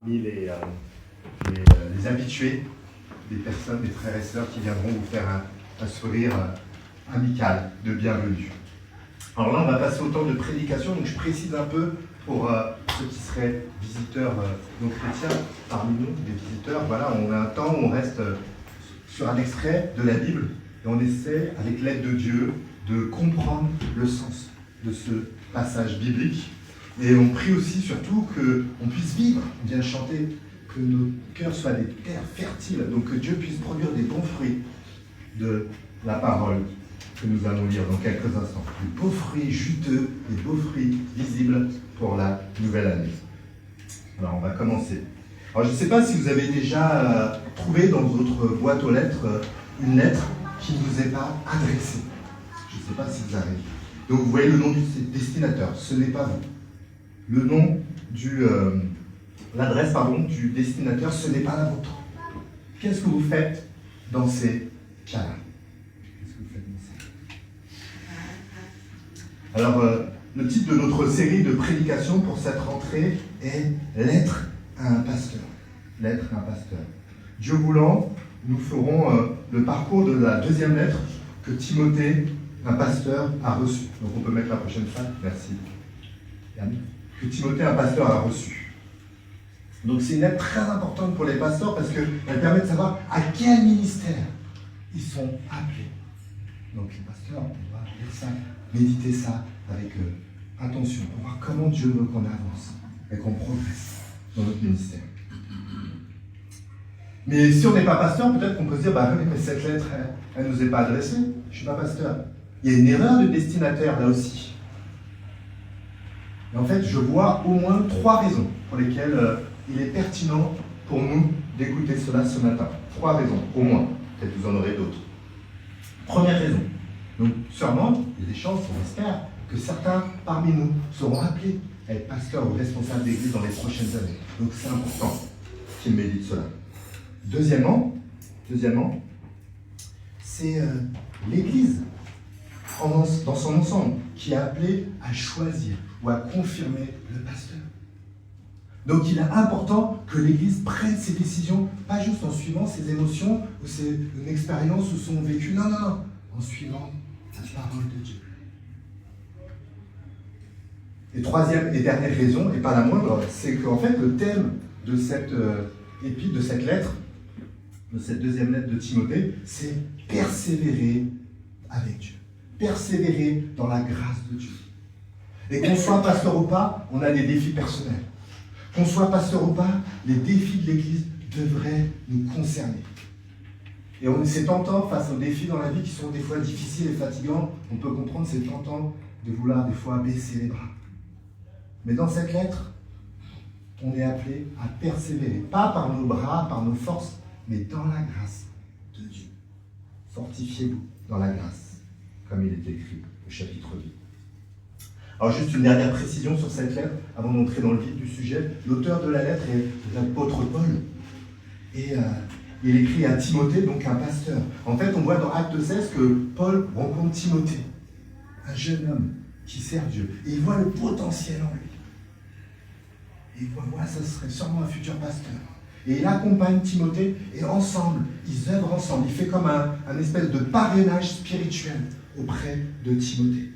les habitués, des personnes, des frères et sœurs qui viendront vous faire un sourire amical de bienvenue. Alors là, on va passer au temps de prédication, donc je précise un peu pour ceux qui seraient visiteurs non chrétiens parmi nous, des visiteurs. Voilà, on a un temps où on reste sur un extrait de la Bible et on essaie, avec l'aide de Dieu, de comprendre le sens de ce passage biblique. Et on prie aussi surtout qu'on puisse vivre, on vient de chanter, que nos cœurs soient des terres fertiles, donc que Dieu puisse produire des bons fruits de la parole que nous allons lire dans quelques instants. Des beaux fruits juteux, des beaux fruits visibles pour la nouvelle année. Alors on va commencer. Alors je ne sais pas si vous avez déjà trouvé dans votre boîte aux lettres une lettre qui ne vous est pas adressée. Je ne sais pas si vous avez. Donc vous voyez le nom du destinataire, ce n'est pas vous. Le nom l'adresse du destinataire, ce n'est pas la vôtre. Qu'est-ce que vous faites dans ces cas-là? Alors, le titre de notre série de prédications pour cette rentrée est « Lettre à un pasteur ». Lettre à un pasteur. Dieu voulant, nous ferons le parcours de la deuxième lettre que Timothée, un pasteur, a reçue. Donc on peut mettre la prochaine slide. Merci. Que Timothée, un pasteur, a reçue. Donc c'est une lettre très importante pour les pasteurs parce qu'elle permet de savoir à quel ministère ils sont appelés. Donc les pasteurs, on va lire ça, méditer ça avec attention pour voir comment Dieu veut qu'on avance et qu'on progresse dans notre ministère. Mais si on n'est pas pasteur, peut-être qu'on peut se dire, mais cette lettre, elle ne nous est pas adressée, je ne suis pas pasteur. Il y a une erreur de destinataire là aussi. Et en fait, je vois au moins 3 raisons pour lesquelles il est pertinent pour nous d'écouter cela ce matin. 3 raisons, au moins. Peut-être vous en aurez d'autres. Première raison. Donc, sûrement, il y a des chances, on espère, que certains parmi nous seront appelés à être pasteurs ou responsables d'église dans les prochaines années. Donc, c'est important qu'ils méditent cela. Deuxièmement, c'est l'église dans son ensemble qui est appelée à choisir ou à confirmer le pasteur. Donc il est important que l'Église prenne ses décisions, pas juste en suivant ses émotions ou une expérience ou son vécu, non, en suivant la parole de Dieu. Et troisième et dernière raison, et pas la moindre, c'est qu'en fait le thème de cette épître, de cette lettre, de cette deuxième lettre de Timothée, c'est persévérer avec Dieu. Persévérer dans la grâce de Dieu. Et qu'on soit pasteur ou pas, on a des défis personnels. Qu'on soit pasteur ou pas, les défis de l'Église devraient nous concerner. Et c'est tentant face aux défis dans la vie qui sont des fois difficiles et fatigants, on peut comprendre, c'est tentant de vouloir des fois baisser les bras. Mais dans cette lettre, on est appelé à persévérer, pas par nos bras, par nos forces, mais dans la grâce de Dieu. Fortifiez-vous dans la grâce, comme il est écrit au chapitre 2. Alors juste une dernière précision sur cette lettre, avant d'entrer dans le vif du sujet. L'auteur de la lettre est l'apôtre Paul. Et il écrit à Timothée, donc un pasteur. En fait, on voit dans Acte 16 que Paul rencontre Timothée, un jeune homme qui sert Dieu. Et il voit le potentiel en lui. Et il voit, ça serait sûrement un futur pasteur. Et il accompagne Timothée, et ensemble, ils œuvrent ensemble. Il fait comme un espèce de parrainage spirituel auprès de Timothée.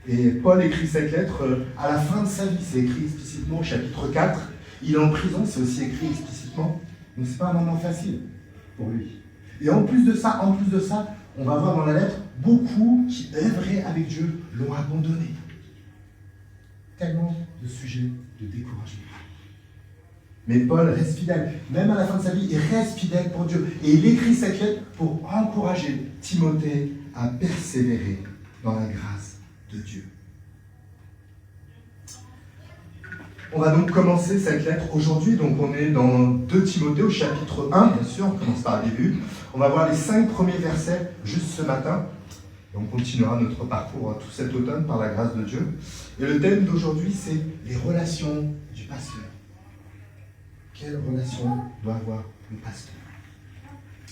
Et Paul écrit cette lettre à la fin de sa vie. C'est écrit explicitement au chapitre 4. Il est en prison, c'est aussi écrit explicitement. Donc c'est pas un moment facile pour lui. Et en plus de ça, on va voir dans la lettre, beaucoup qui œuvraient avec Dieu l'ont abandonné. Tellement de sujets de découragement. Mais Paul reste fidèle. Même à la fin de sa vie, il reste fidèle pour Dieu. Et il écrit cette lettre pour encourager Timothée à persévérer dans la grâce de Dieu. On va donc commencer cette lettre aujourd'hui. Donc on est dans 2 Timothée au chapitre 1, bien sûr, on commence par le début. On va voir les 5 premiers versets juste ce matin. Et on continuera notre parcours tout cet automne par la grâce de Dieu. Et le thème d'aujourd'hui, c'est les relations du pasteur. Quelle relation doit avoir le pasteur?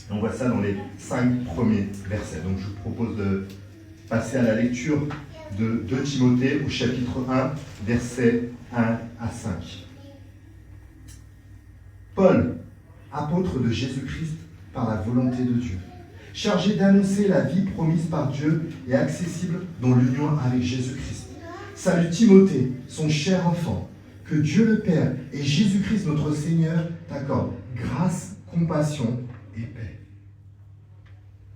Et on voit ça dans les 5 premiers versets. Donc je vous propose de passer à la lecture de 2 Timothée au chapitre 1, versets 1 à 5. Paul, apôtre de Jésus-Christ par la volonté de Dieu, chargé d'annoncer la vie promise par Dieu et accessible dans l'union avec Jésus-Christ. Salue Timothée, son cher enfant, que Dieu le Père et Jésus-Christ notre Seigneur t'accordent grâce, compassion et paix.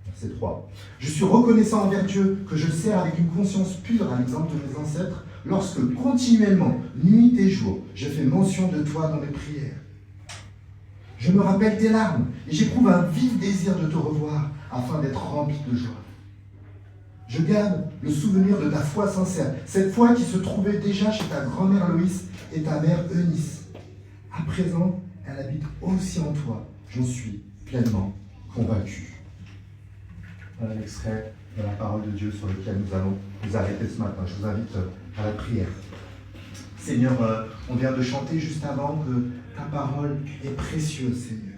Verset 3. Je suis reconnaissant envers Dieu que je sers avec une conscience pure à l'exemple de mes ancêtres, lorsque continuellement, nuit et jour, je fais mention de toi dans mes prières. Je me rappelle tes larmes et j'éprouve un vif désir de te revoir afin d'être rempli de joie. Je garde le souvenir de ta foi sincère, cette foi qui se trouvait déjà chez ta grand-mère Loïs et ta mère Eunice. À présent, elle habite aussi en toi, j'en suis pleinement convaincu. Voilà l'extrait de la parole de Dieu sur lequel nous allons nous arrêter ce matin. Je vous invite à la prière. Seigneur, on vient de chanter juste avant que ta parole est précieuse, Seigneur.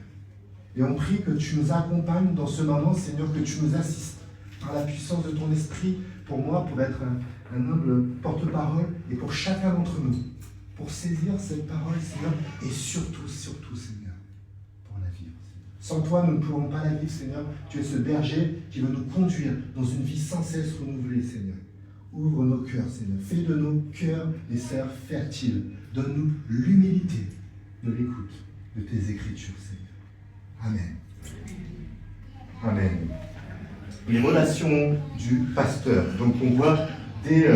Et on prie que tu nous accompagnes dans ce moment, Seigneur, que tu nous assistes par la puissance de ton esprit, pour moi, pour être un humble porte-parole, et pour chacun d'entre nous, pour saisir cette parole, Seigneur, et surtout, Seigneur, pour la vivre. Sans toi, nous ne pouvons pas la vivre, Seigneur. Tu es ce berger qui veut nous conduire dans une vie sans cesse renouvelée, Seigneur. Ouvre nos cœurs, Seigneur. Fais de nos cœurs des serres fertiles. Donne-nous l'humilité de l'écoute de tes Écritures, Seigneur. Amen. Amen. Les relations du pasteur. Donc on voit dès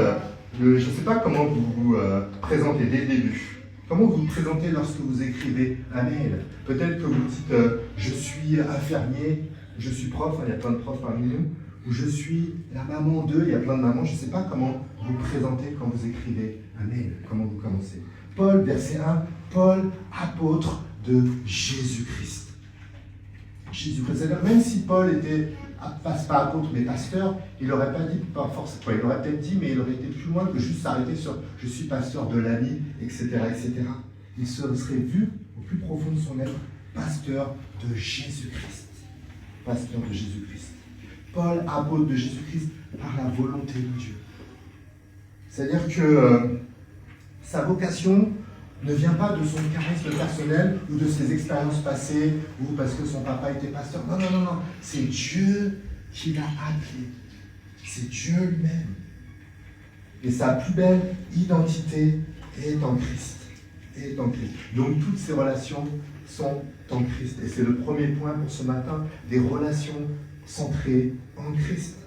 je ne sais pas comment vous vous présentez dès le début. Comment vous vous présentez lorsque vous écrivez un mail? Peut-être que vous dites je suis infirmier, je suis prof, il y a plein de profs parmi nous, ou je suis la maman d'eux, il y a plein de mamans. Je ne sais pas comment vous vous présentez quand vous écrivez un mail, comment vous commencez. Paul, verset 1, Paul, apôtre de Jésus-Christ. Jésus-Christ. C'est-à-dire, même si Paul était, pas apôtre, mais pasteur, il n'aurait pas dit, pas forcément, il aurait peut-être dit, mais il aurait été plus loin que juste s'arrêter sur « je suis pasteur de l'ami », etc., etc. Il serait vu, au plus profond de son être, pasteur de Jésus-Christ. Pasteur de Jésus-Christ. Paul, apôtre de Jésus-Christ, par la volonté de Dieu. C'est-à-dire que sa vocation ne vient pas de son charisme personnel ou de ses expériences passées ou parce que son papa était pasteur. Non, non, non, non. C'est Dieu qui l'a appelé. C'est Dieu lui-même. Et sa plus belle identité est en Christ. Est en Christ. Donc toutes ces relations sont en Christ. Et c'est le premier point pour ce matin, des relations centrées en Christ.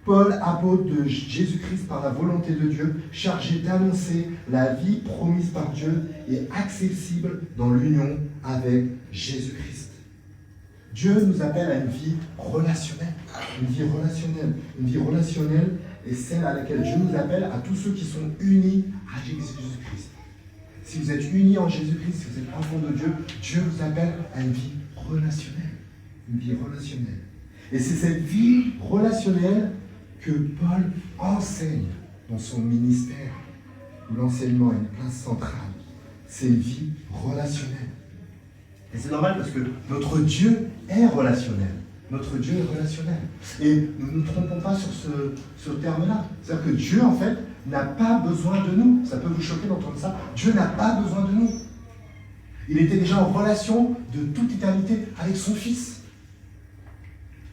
Paul, apôtre de Jésus-Christ par la volonté de Dieu, chargé d'annoncer la vie promise par Dieu et accessible dans l'union avec Jésus-Christ. Dieu nous appelle à une vie relationnelle. Une vie relationnelle. Une vie relationnelle est celle à laquelle Dieu nous appelle à tous ceux qui sont unis à Jésus-Christ. Si vous êtes unis en Jésus-Christ, si vous êtes enfants de Dieu, Dieu vous appelle à une vie relationnelle. Une vie relationnelle. Et c'est cette vie relationnelle que Paul enseigne dans son ministère, où l'enseignement a une place centrale. C'est une vie relationnelle. Et c'est normal parce que notre Dieu est relationnel. Notre Dieu est relationnel. Et nous ne nous trompons pas sur ce terme-là. C'est-à-dire que Dieu, en fait, n'a pas besoin de nous. Ça peut vous choquer d'entendre ça. Dieu n'a pas besoin de nous. Il était déjà en relation de toute éternité avec son Fils.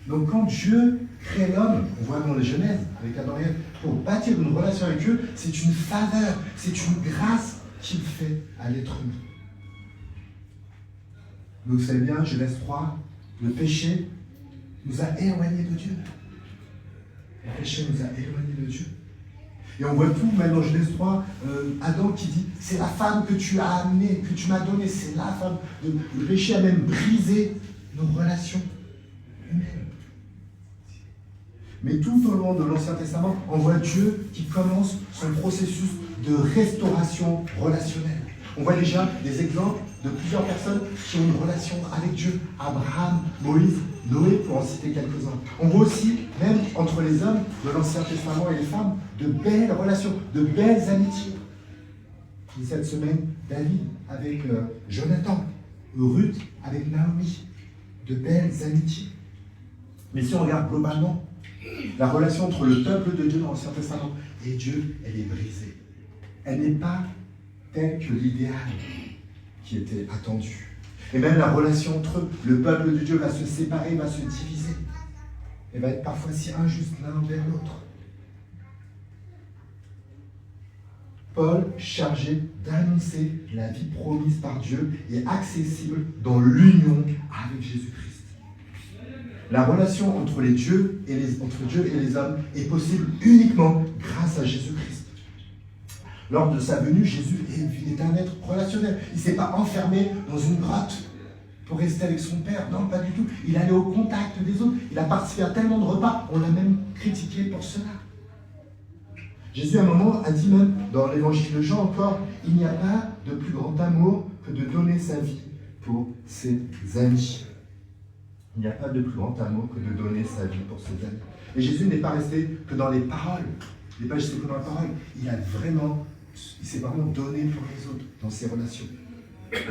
Donc quand Dieu crée l'homme, on voit dans les Genèse, avec Adam et Ève, pour bâtir une relation avec Dieu, c'est une faveur, c'est une grâce qu'il fait à l'être humain. Vous savez bien, Genèse 3, le péché nous a éloignés de Dieu. Le péché nous a éloignés de Dieu. Et on voit tout, même dans Genèse 3, Adam qui dit, c'est la femme que tu as amenée, que tu m'as donnée, c'est la femme. Le péché a même brisé nos relations humaines. Mais tout au long de l'Ancien Testament, on voit Dieu qui commence son processus de restauration relationnelle. On voit déjà des exemples de plusieurs personnes qui ont une relation avec Dieu. Abraham, Moïse, Noé, pour en citer quelques-uns. On voit aussi, même entre les hommes de l'Ancien Testament et les femmes, de belles relations, de belles amitiés. Et cette semaine, David avec Jonathan, Ruth avec Naomi, de belles amitiés. Mais si on regarde globalement, la relation entre le peuple de Dieu dans l'Ancien Testament et Dieu, elle est brisée. Elle n'est pas telle que l'idéal qui était attendu. Et même la relation entre eux, le peuple de Dieu va se séparer, va se diviser. Et va être parfois si injuste l'un envers l'autre. Paul, chargé d'annoncer la vie promise par Dieu et accessible dans l'union avec Jésus-Christ. La relation entre Dieu et les hommes est possible uniquement grâce à Jésus-Christ. Lors de sa venue, Jésus est un être relationnel. Il ne s'est pas enfermé dans une grotte pour rester avec son Père. Non, pas du tout. Il allait au contact des autres. Il a participé à tellement de repas. On l'a même critiqué pour cela. Jésus, à un moment, a dit même, dans l'évangile de Jean encore, il n'y a pas de plus grand amour que de donner sa vie pour ses amis. Il n'y a pas de plus grand amour que de donner sa vie pour ses amis. Et Jésus n'est pas resté que dans les paroles. Il n'est pas resté que dans les paroles. Il s'est vraiment donné pour les autres dans ses relations.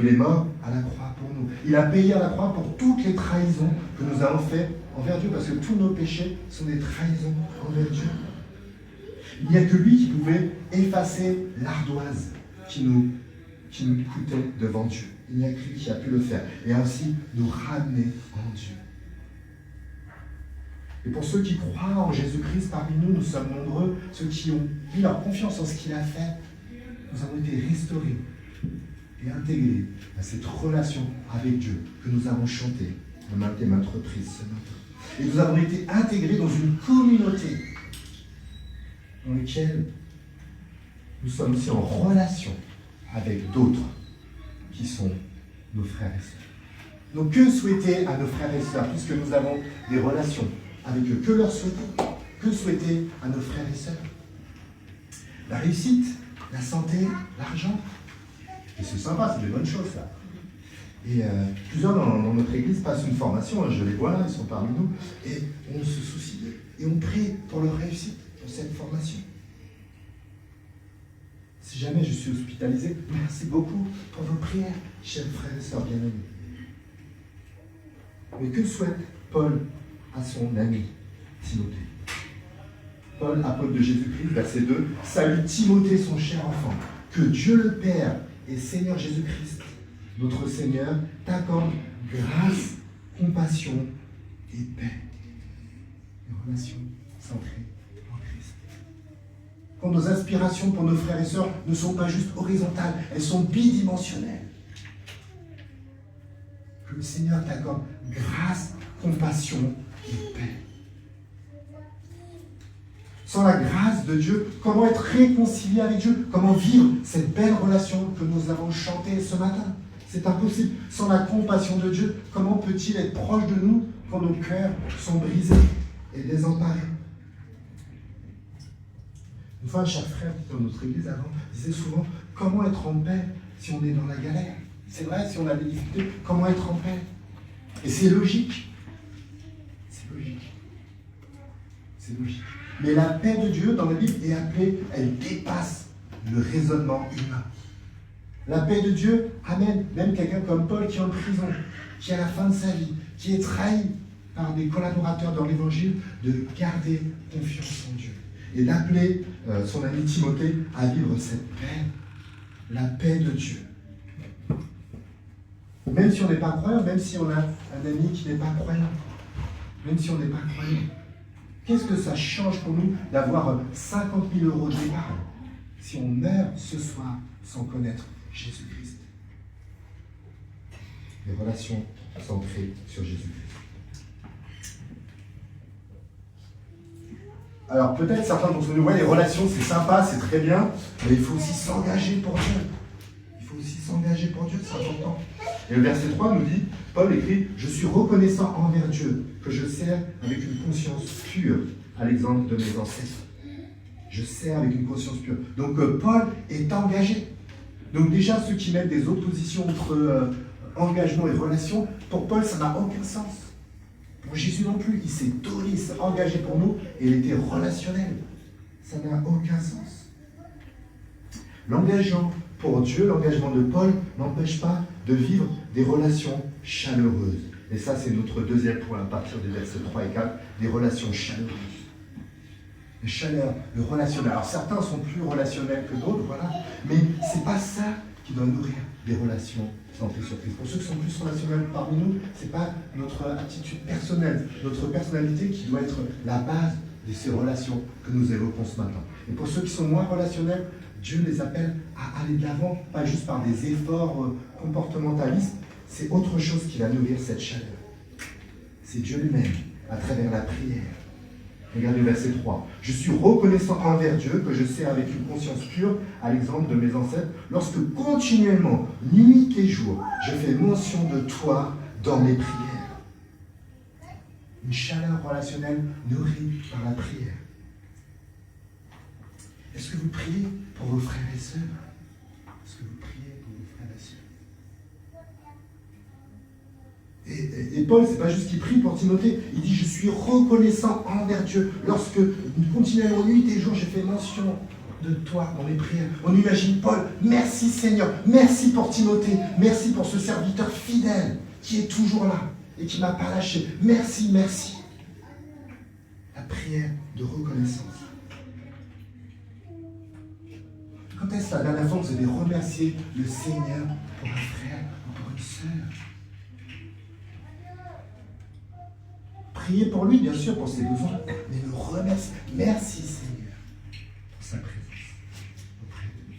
Il est mort à la croix pour nous. Il a payé à la croix pour toutes les trahisons que nous avons faites envers Dieu, parce que tous nos péchés sont des trahisons envers Dieu. Il n'y a que lui qui pouvait effacer l'ardoise qui nous coûtait devant Dieu. Il n'y a que lui qui a pu le faire. Et ainsi nous ramener en Dieu. Et pour ceux qui croient en Jésus-Christ parmi nous, nous sommes nombreux, ceux qui ont mis leur confiance en ce qu'il a fait, nous avons été restaurés et intégrés à cette relation avec Dieu que nous avons chantée à maintes et maintes reprises ce matin. Et nous avons été intégrés dans une communauté dans laquelle nous sommes aussi en relation avec d'autres qui sont nos frères et sœurs. Donc que souhaiter à nos frères et sœurs, puisque nous avons des relations avec eux? Que leur souhaiter? Que souhaiter à nos frères et sœurs? La réussite, la santé, l'argent. Et c'est sympa, c'est des bonnes choses ça. Et plusieurs dans notre église passent une formation, je les vois là, ils sont parmi nous, et on se soucie d'eux. Et on prie pour leur réussite, pour cette formation. Si jamais je suis hospitalisé, merci beaucoup pour vos prières, chers frères et sœurs bien-aimés. Mais que souhaite Paul à son ami Timothée? Paul, apôtre de Jésus-Christ, verset 2, « Salue Timothée, son cher enfant, que Dieu le Père et Seigneur Jésus-Christ, notre Seigneur, t'accorde grâce, compassion et paix. » Une relation centrée en Christ. Quand nos aspirations pour nos frères et sœurs ne sont pas juste horizontales, elles sont bidimensionnelles. Que le Seigneur t'accorde grâce, compassion et paix. Sans la grâce de Dieu, comment être réconcilié avec Dieu? Comment vivre cette belle relation que nous avons chantée ce matin? C'est impossible. Sans la compassion de Dieu, comment peut-il être proche de nous quand nos cœurs sont brisés et désemparés? Une fois, un cher frère dans notre église avant disait souvent, comment être en paix si on est dans la galère? C'est vrai, si on a des difficultés, comment être en paix? Et c'est logique. C'est logique. C'est logique. Mais la paix de Dieu dans la Bible est appelée, elle dépasse le raisonnement humain. La paix de Dieu amène même quelqu'un comme Paul qui est en prison, qui est à la fin de sa vie, qui est trahi par des collaborateurs dans l'Évangile, de garder confiance en Dieu et d'appeler son ami Timothée à vivre cette paix, la paix de Dieu. Même si on n'est pas croyant, même si on a un ami qui n'est pas croyant, même si on n'est pas croyant, qu'est-ce que ça change pour nous d'avoir 50 000 € de départ si on meurt ce soir sans connaître Jésus-Christ? Les relations centrées sur Jésus-Christ. Alors peut-être certains d'entre nous, ouais, les relations c'est sympa, c'est très bien, mais il faut aussi s'engager pour Dieu. Il faut aussi s'engager pour Dieu, c'est important. Et le verset 3 nous dit, Paul écrit, « Je suis reconnaissant envers Dieu, que je sers avec une conscience pure, à l'exemple de mes ancêtres. » Je sers avec une conscience pure. Donc Paul est engagé. Donc déjà, ceux qui mettent des oppositions entre engagement et relation, pour Paul, ça n'a aucun sens. Pour Jésus non plus, il s'est donné, il s'est engagé pour nous, et il était relationnel. Ça n'a aucun sens. L'engagement pour Dieu, l'engagement de Paul, n'empêche pas de vivre des relations chaleureuses. Et ça, c'est notre deuxième point à partir des versets 3 et 4, des relations chaleureuses. Le chaleur, le relationnel. Alors certains sont plus relationnels que d'autres, voilà, mais c'est pas ça qui doit nourrir des relations centrées sur Christ. Pour ceux qui sont plus relationnels parmi nous, ce n'est pas notre attitude personnelle, notre personnalité qui doit être la base de ces relations que nous évoquons ce matin. Et pour ceux qui sont moins relationnels, Dieu les appelle à aller de l'avant, pas juste par des efforts comportementalistes, c'est autre chose qui va nourrir cette chaleur. C'est Dieu lui-même, à travers la prière. Regardez le verset 3. « Je suis reconnaissant envers Dieu que je sers avec une conscience pure, à l'exemple de mes ancêtres, lorsque continuellement, nuit et jour, je fais mention de toi dans mes prières. » Une chaleur relationnelle nourrie par la prière. Est-ce que vous priez pour vos frères et sœurs? Est-ce que vous priez pour vos frères et sœurs? Et Paul, c'est pas juste qu'il prie pour Timothée, il dit « Je suis reconnaissant envers Dieu lorsque, continuellement, nuit et jour, j'ai fait mention de toi dans mes prières. » On imagine Paul, merci Seigneur, merci pour Timothée, merci pour ce serviteur fidèle qui est toujours là et qui ne m'a pas lâché. Merci, merci. La prière de reconnaissance. Quand est-ce la dernière fois que vous avez remercié le Seigneur pour un frère ou pour une sœur? Priez pour lui, bien sûr, pour ses besoins, mais le remercier. Merci Seigneur pour sa présence auprès de lui.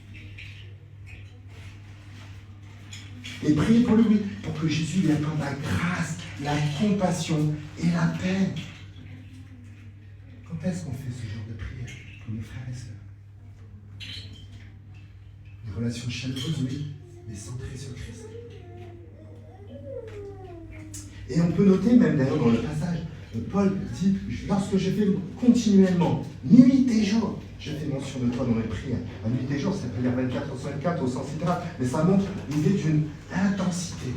Et priez pour lui, oui, pour que Jésus lui accorde la grâce, la compassion et la paix. Quand est-ce qu'on fait ce genre de prière pour nos frères et sœurs? Des relations chaleureuses, oui, mais centrées sur Christ. Et on peut noter, même d'ailleurs dans le passage, Paul dit, lorsque je fais continuellement, nuit et jour, je fais mention de toi dans mes prières. La nuit et jour, ça peut dire 24 sur 24 au sens littéral, mais ça montre l'idée d'une intensité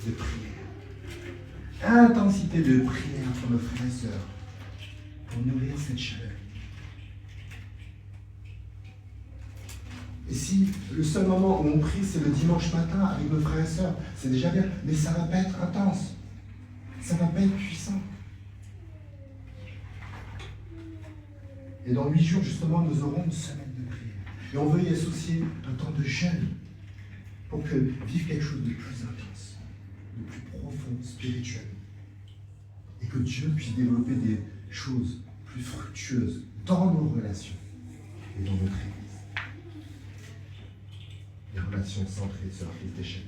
de prière. Intensité de prière pour nos frères et sœurs, pour nourrir cette chaleur. Et si le seul moment où on prie, c'est le dimanche matin avec nos frères et sœurs, c'est déjà bien, mais ça ne va pas être intense. Ça ne va pas être puissant. Et dans 8 jours, justement, nous aurons une semaine de prière. Et on veut y associer un temps de jeûne pour que vivre quelque chose de plus intense, de plus profond, spirituel. Et que Dieu puisse développer des choses plus fructueuses dans nos relations et dans notre Église. Des relations centrées sur la Christ échelle.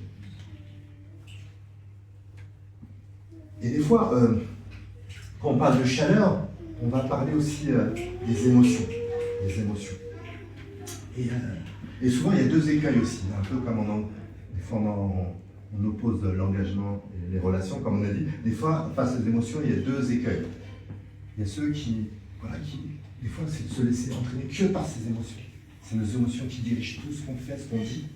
Et des fois, quand on parle de chaleur, on va parler aussi des émotions. Des émotions. Et souvent, il y a deux écueils aussi. Un peu comme des fois, on oppose l'engagement et les relations, comme on a dit. Des fois, face aux émotions, il y a deux écueils. Il y a ceux qui des fois, c'est de se laisser entraîner que par ces émotions. C'est nos émotions qui dirigent tout ce qu'on fait, ce qu'on dit.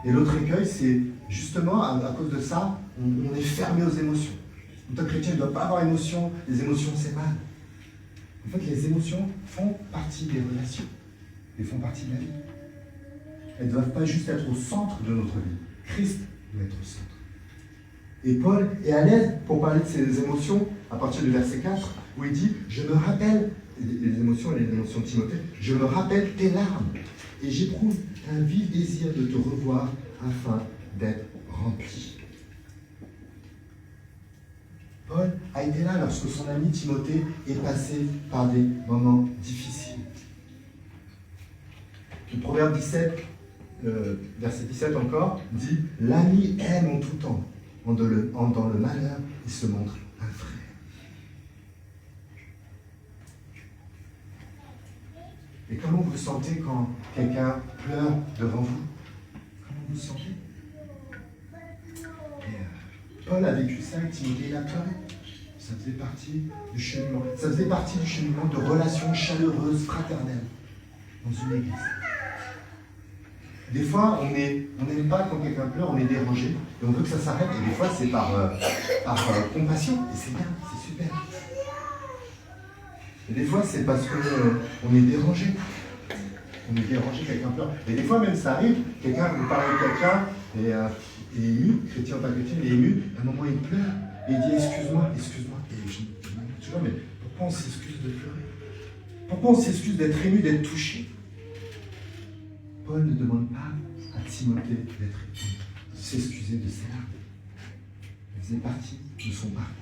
Et l'autre écueil, c'est justement, à cause de ça, on est fermé aux émotions. En tant que chrétien, il ne doit pas avoir émotion. Les émotions, c'est mal. En fait, les émotions font partie des relations. Elles font partie de la vie. Elles ne doivent pas juste être au centre de notre vie. Christ doit être au centre. Et Paul est à l'aise pour parler de ses émotions à partir du verset 4, où il dit « Je me rappelle, les émotions et les émotions de Timothée, je me rappelle tes larmes, et j'éprouve un vif désir de te revoir afin d'être rempli. » Paul a été là lorsque son ami Timothée est passé par des moments difficiles. Le Proverbe 17, verset 17 encore, dit « L'ami aime en tout temps, dans le malheur, il se montre un frère. » Et comment vous vous sentez quand quelqu'un pleure devant vous? Comment vous vous sentez? Paul a vécu ça avec Timothée, il a pleuré. Ça faisait partie du cheminement. Ça faisait partie du cheminement de relations chaleureuses, fraternelles, dans une église. Des fois, on n'aime pas quand quelqu'un pleure, on est dérangé, et on veut que ça s'arrête, et des fois, c'est par compassion, et c'est bien, c'est super. Et des fois, c'est parce qu'on est dérangé. On est dérangé, quelqu'un pleure. Et des fois, même, ça arrive, quelqu'un, vous parlez avec quelqu'un, et il est ému, chrétien ou pas chrétien, il est ému, à un moment il pleure, et il dit excuse-moi. Et tu vois, mais pourquoi on s'excuse de pleurer? Pourquoi on s'excuse d'être ému, d'être touché? Paul ne demande pas à Timothée d'être s'excuser de ses larmes. Elle faisait partie de son parcours.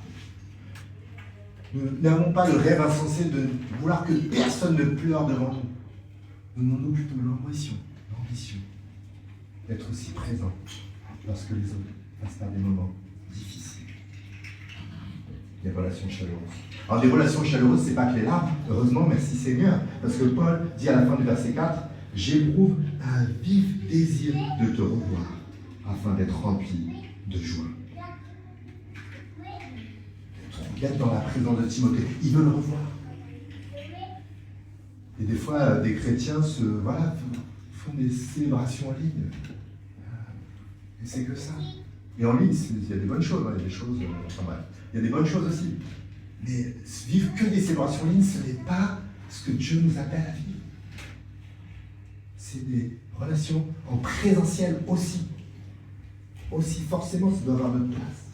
Nous n'avons pas le rêve insensé de vouloir que personne ne pleure devant nous. Nous avons plutôt l'ambition d'être aussi présents lorsque les autres passent par des moments difficiles. Des relations chaleureuses. Alors, des relations chaleureuses, c'est pas que les larmes, heureusement, merci Seigneur, parce que Paul dit à la fin du verset 4, « J'éprouve un vif désir de te revoir, afin d'être rempli de joie. » D'être dans la présence de Timothée, il veut le revoir. Et des fois, des chrétiens font des célébrations en ligne. Et c'est que ça. Et en ligne, il y a des bonnes choses, il y a des choses, il y a des bonnes choses aussi. Mais vivre que des célébrations en ligne, ce n'est pas ce que Dieu nous appelle à vivre. C'est des relations en présentiel aussi. Aussi, forcément, ça doit avoir notre place.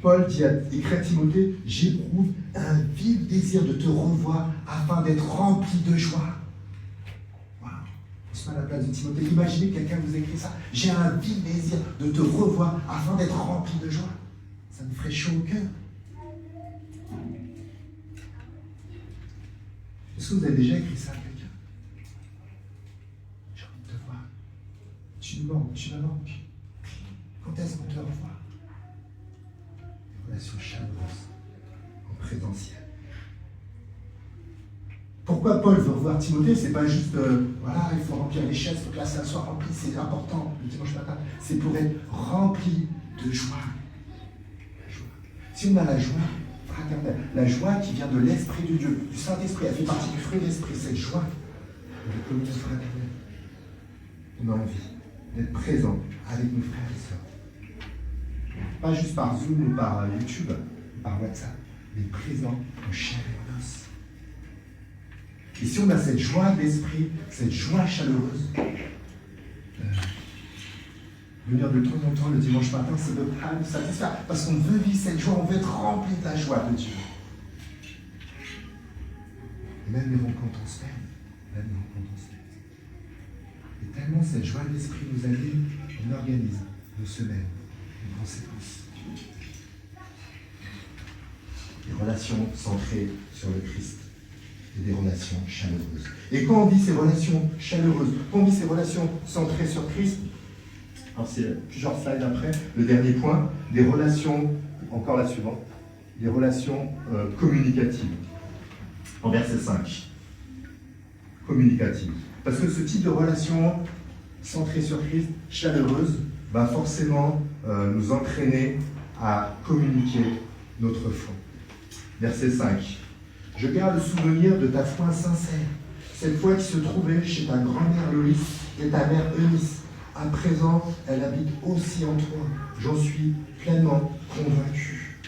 Paul écrit à Timothée, « J'éprouve un vif désir de te revoir afin d'être rempli de joie. » Wow. On se met à la place de Timothée. Imaginez que quelqu'un vous écrit ça. « J'ai un vif désir de te revoir afin d'être rempli de joie. » Ça me ferait chaud au cœur. Est-ce que vous avez déjà écrit ça à quelqu'un? J'ai envie de te voir. Tu me manques. Quand est-ce qu'on te revoit? Des relations chaleureuses, en présentiel. Pourquoi Paul veut revoir Timothée? C'est pas juste, il faut remplir les chaises, il faut que la salle soit remplie, c'est important le dimanche matin. C'est pour être rempli de joie. La joie. Si on a la joie fraternelle, la joie qui vient de l'Esprit de Dieu, du Saint-Esprit, elle fait partie du fruit de l'Esprit, cette joie de communion fraternelle. On a envie d'être présent avec nos frères et sœurs. Pas juste par Zoom ou par YouTube, par WhatsApp, mais présent en chair et en os. Et si on a cette joie d'esprit, cette joie chaleureuse, venir de temps en temps le dimanche matin, ça ne veut pas nous satisfaire, parce qu'on veut vivre cette joie, on veut être rempli de la joie de Dieu. Et même les rencontres en semaine, Et tellement cette joie de l'esprit nous anime, on organise nos semaines, nos conséquences. Des relations centrées sur le Christ. Et des relations chaleureuses. Et quand on dit ces relations chaleureuses, quand on dit ces relations centrées sur Christ, alors c'est plusieurs slides après, le dernier point, des relations, encore la suivante, des relations communicatives. En verset 5. Communicatives. Parce que ce type de relation centrée sur Christ, chaleureuse, va forcément nous entraîner à communiquer notre foi. Verset 5. Je garde le souvenir de ta foi sincère, cette foi qui se trouvait chez ta grand-mère Loïs et ta mère Eunice. À présent, elle habite aussi en toi. J'en suis pleinement convaincu.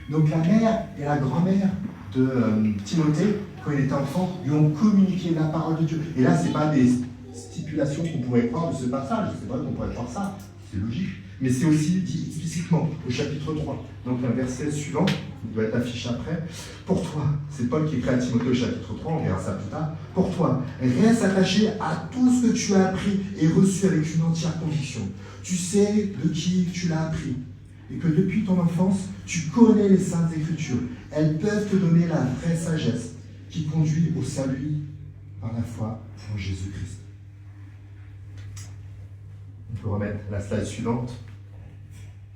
Donc la mère et la grand-mère de Timothée, quand il était enfant, lui ont communiqué la parole de Dieu. Et là, ce n'est pas des stipulations qu'on pourrait croire de ce passage. C'est vrai qu'on pourrait croire ça, c'est logique. Mais c'est aussi dit explicitement au chapitre 3. Donc un verset suivant, il doit être affiché après. Pour toi, c'est Paul qui écrit à Timothée au chapitre 3, on verra ça plus tard. Pour toi, reste attaché à tout ce que tu as appris et reçu avec une entière conviction. Tu sais de qui tu l'as appris. Et que depuis ton enfance, tu connais les saintes écritures. Elles peuvent te donner la vraie sagesse qui conduit au salut par la foi en Jésus-Christ. On peut remettre la slide suivante.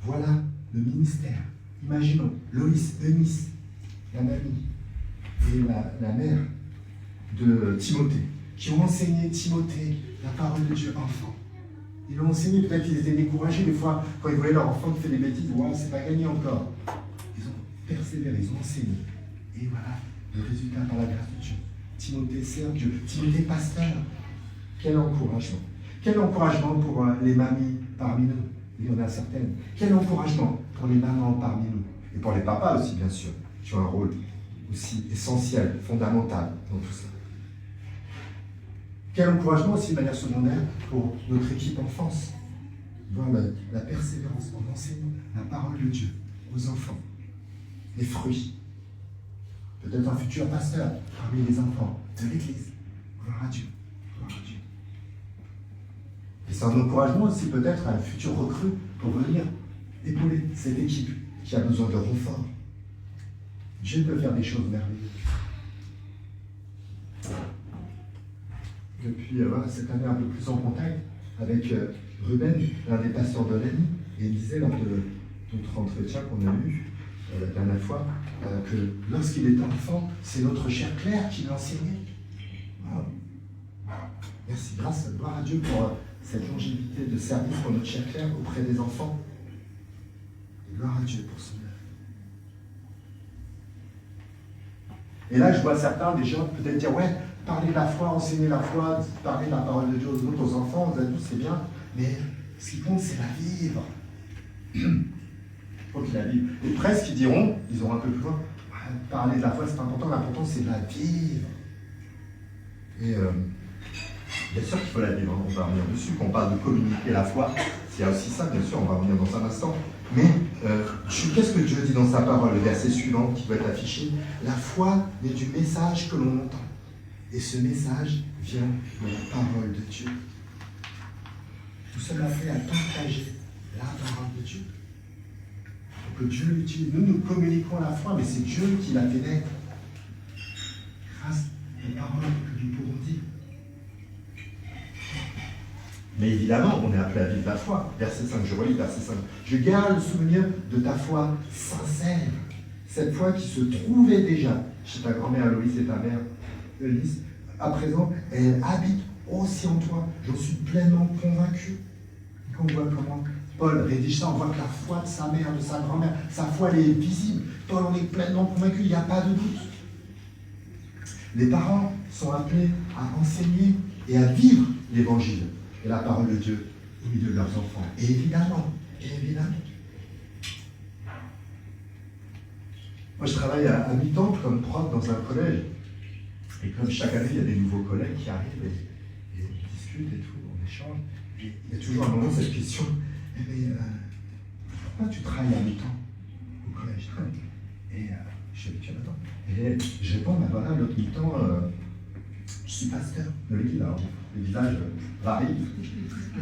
Voilà le ministère. Imaginons Loïs, Eunice, la mamie et la mère de Timothée, qui ont enseigné Timothée la parole de Dieu enfant. Ils l'ont enseigné, peut-être qu'ils étaient découragés des fois quand ils voyaient leur enfant qui fait des bêtises. Ouais, c'est pas gagné encore. Ils ont persévéré, ils ont enseigné. Et voilà le résultat par la grâce de Dieu. Timothée sert Dieu. Timothée pasteur. Quel encouragement. Quel encouragement pour les mamies parmi nous. Il y en a certaines. Quel encouragement pour les mamans parmi nous. Et pour les papas aussi, bien sûr, qui ont un rôle aussi essentiel, fondamental dans tout ça. Quel encouragement aussi de manière secondaire pour notre équipe enfance. Voir la persévérance en enseignant la parole de Dieu aux enfants. Les fruits. Peut-être un futur pasteur parmi les enfants de l'Église. Gloire à Dieu. Gloire à Dieu. Et c'est un encouragement aussi peut-être à un futur recrue pour venir épauler cette équipe qui a besoin de renfort. Dieu peut faire des choses merveilleuses. Depuis cette année un peu plus en contact avec Ruben, l'un des pasteurs de l'année, et il disait lors de notre entretien qu'on a eu la dernière fois, que lorsqu'il était enfant, c'est notre chère Claire qui l'enseignait. Wow. Merci, gloire à Dieu pour cette longévité de service pour notre chère Claire auprès des enfants. Et gloire à Dieu pour son œuvre. Et là, je vois certains déjà peut-être dire, ouais, parler de la foi, enseigner la foi, parler de la parole de Dieu aux autres, aux enfants, aux adultes, c'est bien, mais ce qui compte, c'est la vivre. Il faut qu'il la vive. Et presque, ils auront un peu plus loin, parler de la foi, c'est pas important, l'important, c'est de la vivre. Et bien sûr qu'il faut la vivre, on va revenir dessus. Quand on parle de communiquer la foi, il y a aussi ça, bien sûr, on va revenir dans un instant. Mais qu'est-ce que Dieu dit dans sa parole, le verset suivant qui va être affiché? La foi est du message que l'on entend. Et ce message vient de la parole de Dieu. Nous sommes appelés à partager la parole de Dieu. Pour que Dieu l'utilise. Nous communiquons la foi, mais c'est Dieu qui l'a fait naître. Grâce aux paroles que nous pourrons dire. Mais évidemment, on est appelé à vivre la foi. Verset 5, je relis verset 5. Je garde le souvenir de ta foi sincère. Cette foi qui se trouvait déjà chez ta grand-mère Aloïse et ta mère Eunice. À présent, elle habite aussi en toi. J'en suis pleinement convaincu. Quand on voit comment Paul rédige ça, on voit que la foi de sa mère, de sa grand-mère, sa foi, elle est visible. Paul en est pleinement convaincu, il n'y a pas de doute. Les parents sont appelés à enseigner et à vivre l'évangile et la parole de Dieu au milieu de leurs enfants. Et évidemment. Moi, je travaille à mi-temps comme prof dans un collège. Et comme chaque année, il y a des nouveaux collègues qui arrivent et on discute et tout, on échange. Et il y a toujours un moment cette question, mais pourquoi tu travailles à mi-temps au collège? Et je suis habitué là-dedans. Et je réponds, ben voilà, l'autre mi-temps, je suis pasteur de l'église. Alors, les visages varient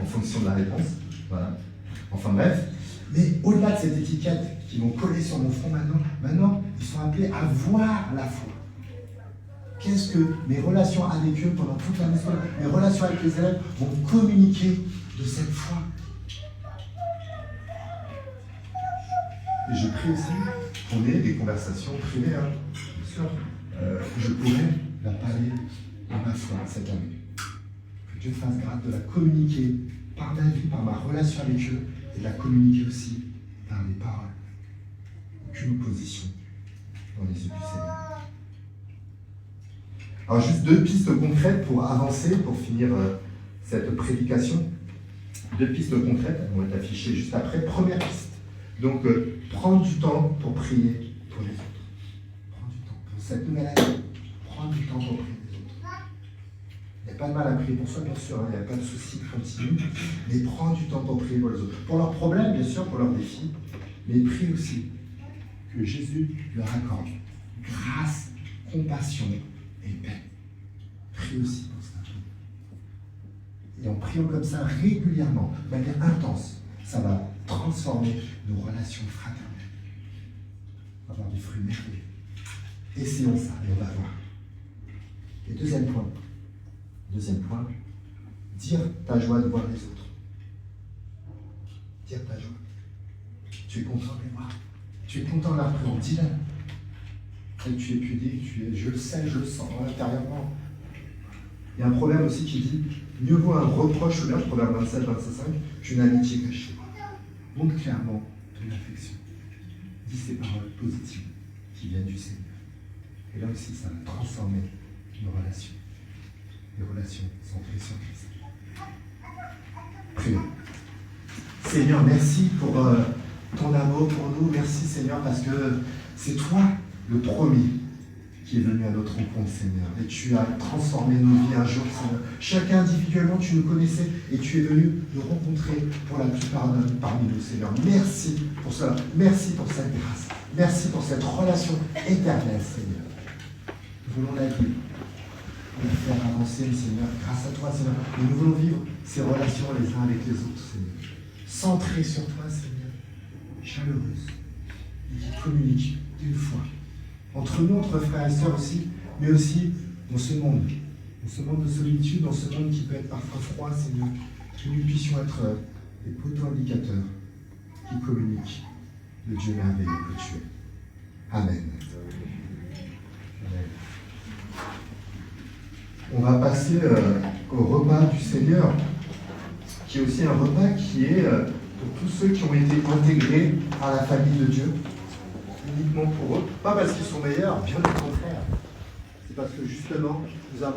en fonction de la réponse. Voilà. Enfin bref. Mais au-delà de cette étiquette qu'ils vont coller sur mon front maintenant, ils sont appelés à voir la foi. Qu'est-ce que mes relations avec eux pendant toute l'année scolaire, mes relations avec les élèves vont communiquer de cette foi. Et je prie aussi qu'on ait des conversations privées, hein. Bien sûr. Je pourrais leur parler de ma foi cette année. Que Dieu fasse grâce de la communiquer par ma vie, par ma relation avec eux, et de la communiquer aussi par les paroles. Aucune opposition dans les yeux du Seigneur. Alors juste 2 pistes concrètes pour avancer, pour finir cette prédication. 2 pistes concrètes, elles vont être affichées juste après. Première piste, donc prendre du temps pour prier pour les autres. Prendre du temps pour cette nouvelle année. Prendre du temps pour prier les autres. Il n'y a pas de mal à prier pour soi, bien sûr, hein, il n'y a pas de souci continu, mais prendre du temps pour prier pour les autres. Pour leurs problèmes, bien sûr, pour leurs défis, mais prie aussi que Jésus leur accorde grâce, compassion et paix. Prie aussi pour ça. Et en priant comme ça régulièrement, de manière intense, ça va transformer nos relations fraternelles. On va avoir des fruits merveilleux. Essayons ça et on va voir. Et deuxième point, dire ta joie de voir les autres. Dire ta joie. Tu es content de les voir. Tu es content de leur présenter. Dis-le. Tu es pudique, je le sais, je le sens intérieurement. Il y a un proverbe aussi qui dit mieux vaut un reproche ouvert, proverbe 27, 25, qu'une amitié cachée. Montre clairement ton affection. Dis ces paroles positives qui viennent du Seigneur. Et là aussi, ça va transformer nos relations. Les relations centrées sur Christ. Prions. Seigneur, merci pour ton amour pour nous. Merci, Seigneur, parce que c'est toi le premier qui est venu à notre rencontre, Seigneur. Et tu as transformé nos vies un jour, Seigneur. Chacun individuellement, tu nous connaissais et tu es venu nous rencontrer pour la plupart parmi nous, Seigneur. Merci pour cela. Merci pour cette grâce. Merci pour cette relation éternelle, Seigneur. Nous voulons la vivre. nous faire avancer, Seigneur, grâce à toi, Seigneur. Et nous voulons vivre ces relations les uns avec les autres, Seigneur. Centrées sur toi, Seigneur, chaleureuses, et qui communiquent d'une foi. Entre nous, entre frères et sœurs aussi, mais aussi dans ce monde de solitude, dans ce monde qui peut être parfois froid, Seigneur, que nous puissions être des potents indicateurs qui communiquent le Dieu merveilleux que tu es. Amen. Amen. On va passer au repas du Seigneur, qui est aussi un repas qui est pour tous ceux qui ont été intégrés à la famille de Dieu, uniquement pour eux, pas parce qu'ils sont meilleurs, bien au contraire, c'est parce que justement, nous avons